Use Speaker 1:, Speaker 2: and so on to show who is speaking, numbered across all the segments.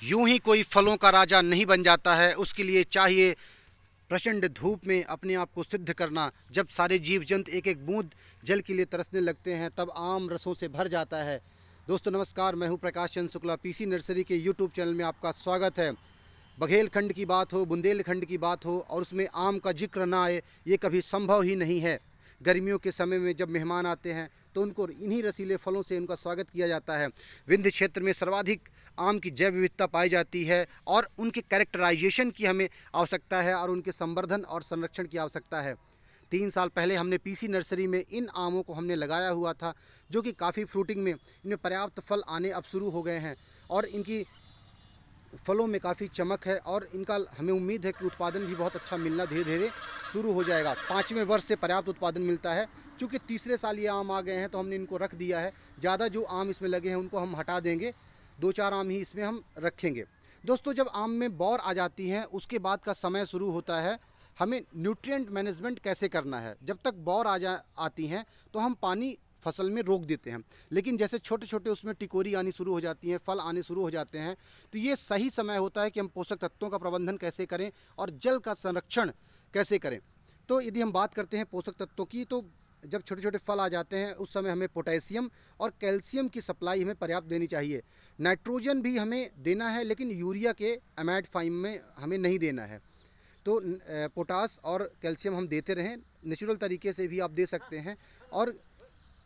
Speaker 1: यूं ही कोई फलों का राजा नहीं बन जाता है, उसके लिए चाहिए प्रचंड धूप में अपने आप को सिद्ध करना। जब सारे जीव जंतु एक एक बूंद जल के लिए तरसने लगते हैं, तब आम रसों से भर जाता है। दोस्तों नमस्कार, मैं हूं प्रकाश चंद्र शुक्ला। पीसी नर्सरी के यूट्यूब चैनल में आपका स्वागत है। बघेलखंड की बात हो, बुंदेलखंड की बात हो और उसमें आम का जिक्र ना आए, ये कभी संभव ही नहीं है। गर्मियों के समय में जब मेहमान आते हैं तो उनको इन्हीं रसीले फलों से उनका स्वागत किया जाता है। विंध्य क्षेत्र में सर्वाधिक आम की जैव विविधता पाई जाती है और उनके कैरेक्टराइजेशन की हमें आवश्यकता है और उनके संवर्धन और संरक्षण की आवश्यकता है। 3 साल पहले हमने पीसी नर्सरी में इन आमों को हमने लगाया हुआ था, जो कि काफ़ी फ्रूटिंग में इनमें पर्याप्त फल आने अब शुरू हो गए हैं और इनकी फलों में काफ़ी चमक है और इनका हमें उम्मीद है कि उत्पादन भी बहुत अच्छा मिलना धीरे धीरे शुरू हो जाएगा। 5वें वर्ष से पर्याप्त उत्पादन मिलता है। चूँकि तीसरे साल ये आम आ गए हैं तो हमने इनको रख दिया है। ज़्यादा जो आम इसमें लगे हैं उनको हम हटा देंगे, 2-4 आम ही इसमें हम रखेंगे। दोस्तों जब आम में बौर आ जाती हैं उसके बाद का समय शुरू होता है हमें न्यूट्रिएंट मैनेजमेंट कैसे करना है। जब तक बौर आती हैं तो हम पानी फसल में रोक देते हैं, लेकिन जैसे छोटे छोटे उसमें टिकोरी आनी शुरू हो जाती हैं, फल आने शुरू हो जाते हैं, तो ये सही समय होता है कि हम पोषक तत्वों का प्रबंधन कैसे करें और जल का संरक्षण कैसे करें। तो यदि हम बात करते हैं पोषक तत्वों की, तो जब छोटे छोटे फल आ जाते हैं उस समय हमें पोटेशियम और कैल्शियम की सप्लाई हमें पर्याप्त देनी चाहिए। नाइट्रोजन भी हमें देना है, लेकिन यूरिया के एमाइड फाइम में हमें नहीं देना है। तो पोटास और कैल्शियम हम देते रहें। नेचुरल तरीके से भी आप दे सकते हैं और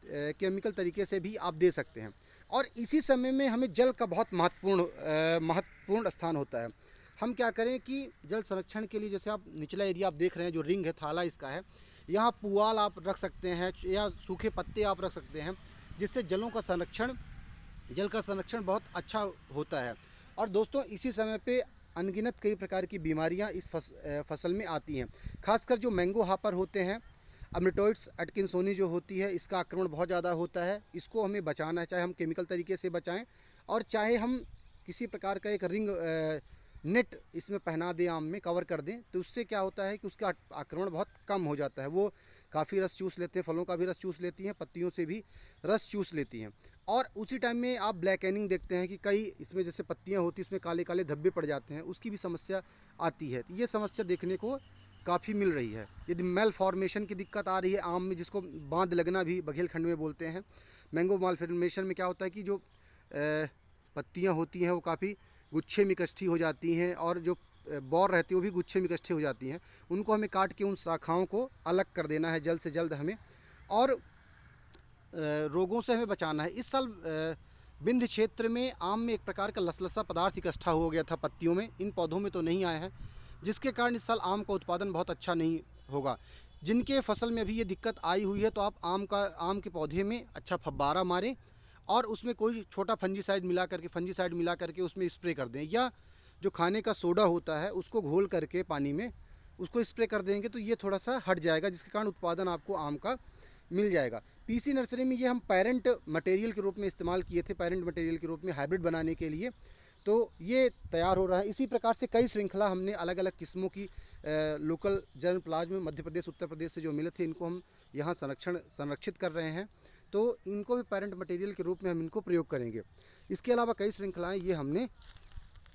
Speaker 1: केमिकल तरीके से भी आप दे सकते हैं। और इसी समय में हमें जल का बहुत महत्वपूर्ण स्थान होता है। हम क्या करें कि जल संरक्षण के लिए, जैसे आप निचला एरिया आप देख रहे हैं, जो रिंग है, थाला इसका है, यहाँ पुआल आप रख सकते हैं या सूखे पत्ते आप रख सकते हैं, जिससे जल का संरक्षण बहुत अच्छा होता है। और दोस्तों इसी समय पे अनगिनत कई प्रकार की बीमारियां इस फसल में आती हैं। खासकर जो मैंगो हापर होते हैं, अमिटोइड्स एटकिंसोनी जो होती है, इसका आक्रमण बहुत ज़्यादा होता है। इसको हमें बचाना है, चाहे हम केमिकल तरीके से बचाएं और चाहे हम किसी प्रकार का एक रिंग नेट इसमें पहना दें, आम में कवर कर दें, तो उससे क्या होता है कि उसका आक्रमण बहुत कम हो जाता है। वो काफ़ी रस चूस लेते हैं, फलों का भी रस चूस लेती हैं, पत्तियों से भी रस चूस लेती हैं। और उसी टाइम में आप ब्लैक एनिंग देखते हैं कि कई इसमें जैसे पत्तियां होती हैं उसमें काले काले धब्बे पड़ जाते हैं, उसकी भी समस्या आती है। तो ये समस्या देखने को काफ़ी मिल रही है। यदि मेल फॉर्मेशन की दिक्कत आ रही है आम में, जिसको बांध लगना भी बघेलखंड में बोलते हैं, मैंगो माल फॉर्मेशन में क्या होता है कि जो पत्तियां होती हैं वो काफ़ी गुच्छे में इकट्ठी हो जाती हैं और जो बौर रहती है वो भी गुच्छे में इकट्ठी हो जाती हैं। उनको हमें काट के उन शाखाओं को अलग कर देना है जल्द से जल्द हमें, और रोगों से हमें बचाना है। इस साल विंध्य क्षेत्र में आम में एक प्रकार का लसलसा पदार्थ इकट्ठा हो गया था पत्तियों में, इन पौधों में तो नहीं आया है, जिसके कारण इस साल आम का उत्पादन बहुत अच्छा नहीं होगा। जिनके फसल में अभी ये दिक्कत आई हुई है, तो आप आम के पौधे में अच्छा फब्बारा मारें और उसमें कोई छोटा फंजीसाइड मिला करके उसमें स्प्रे कर दें, या जो खाने का सोडा होता है उसको घोल करके पानी में उसको स्प्रे कर देंगे, तो ये थोड़ा सा हट जाएगा, जिसके कारण उत्पादन आपको आम का मिल जाएगा। पीसी नर्सरी में ये हम पेरेंट मटेरियल के रूप में इस्तेमाल किए थे, पेरेंट मटेरियल के रूप में हाइब्रिड बनाने के लिए। तो ये तैयार हो रहा है। इसी प्रकार से कई श्रृंखला हमने अलग अलग किस्मों की local germ plasm Madhya Pradesh Uttar Pradesh से जो मिले थे, इनको हम यहाँ संरक्षित कर रहे हैं। तो इनको भी पेरेंट मटेरियल के रूप में हम इनको प्रयोग करेंगे। इसके अलावा कई श्रृंखलाएँ ये हमने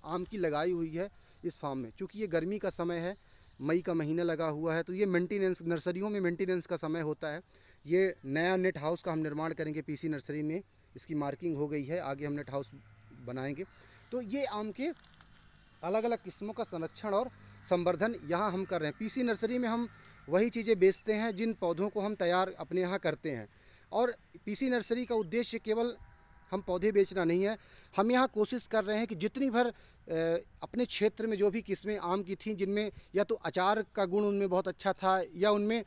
Speaker 1: आम की लगाई हुई है इस फार्म में। चूँकि ये गर्मी का समय है, मई का महीना लगा हुआ है, तो ये मेंटेनेंस, नर्सरियों में मेंटेनेंस का समय होता है। ये नया नेट हाउस का हम निर्माण करेंगे पीसी नर्सरी में, इसकी मार्किंग हो गई है, आगे हम नेट हाउस बनाएंगे। तो ये आम के अलग अलग किस्मों का संरक्षण और संवर्धन यहाँ हम कर रहे हैं। पीसी नर्सरी में हम वही चीज़ें बेचते हैं जिन पौधों को हम तैयार अपने यहाँ करते हैं। और पीसी नर्सरी का उद्देश्य केवल हम पौधे बेचना नहीं है, हम यहाँ कोशिश कर रहे हैं कि जितनी भर अपने क्षेत्र में जो भी किस्में आम की थीं, जिनमें या तो अचार का गुण उनमें बहुत अच्छा था, या उनमें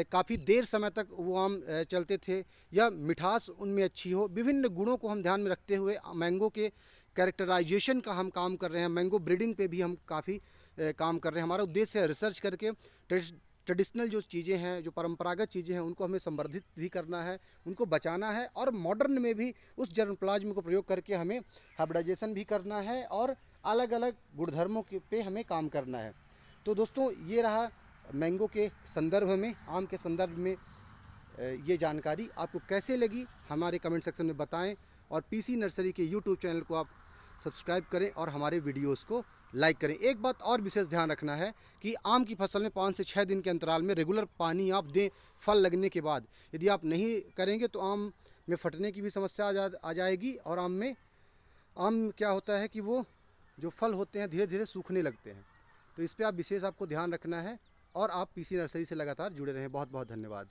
Speaker 1: काफ़ी देर समय तक वो आम चलते थे, या मिठास उनमें अच्छी हो, विभिन्न गुणों को हम ध्यान में रखते हुए मैंगो के कैरेक्टराइजेशन का हम काम कर रहे हैं। मैंगो ब्रीडिंग पे भी हम काफ़ी काम कर रहे हैं। हमारा उद्देश्य है रिसर्च करके ट्रेडिशनल जो चीज़ें हैं, जो परंपरागत चीज़ें हैं, उनको हमें संवर्धित भी करना है, उनको बचाना है, और मॉडर्न में भी उस जर्मप्लाज्म को प्रयोग करके हमें हाइब्रिडाइजेशन भी करना है और अलग अलग गुणधर्मों के पे हमें काम करना है। तो दोस्तों ये रहा मैंगो के संदर्भ में, आम के संदर्भ में ये जानकारी आपको कैसे लगी हमारे कमेंट सेक्शन में बताएं, और पीसी नर्सरी के यूट्यूब चैनल को आप सब्सक्राइब करें और हमारे वीडियोज़ को लाइक करें। एक बात और विशेष ध्यान रखना है कि आम की फसल में 5 से 6 दिन के अंतराल में रेगुलर पानी आप दें फल लगने के बाद। यदि आप नहीं करेंगे तो आम में फटने की भी समस्या आ जाएगी और आम क्या होता है कि वो जो फल होते हैं धीरे धीरे सूखने लगते हैं। तो इस पर आप विशेष आपको ध्यान रखना है और आप पीसी नर्सरी से लगातार जुड़े रहें। बहुत बहुत धन्यवाद।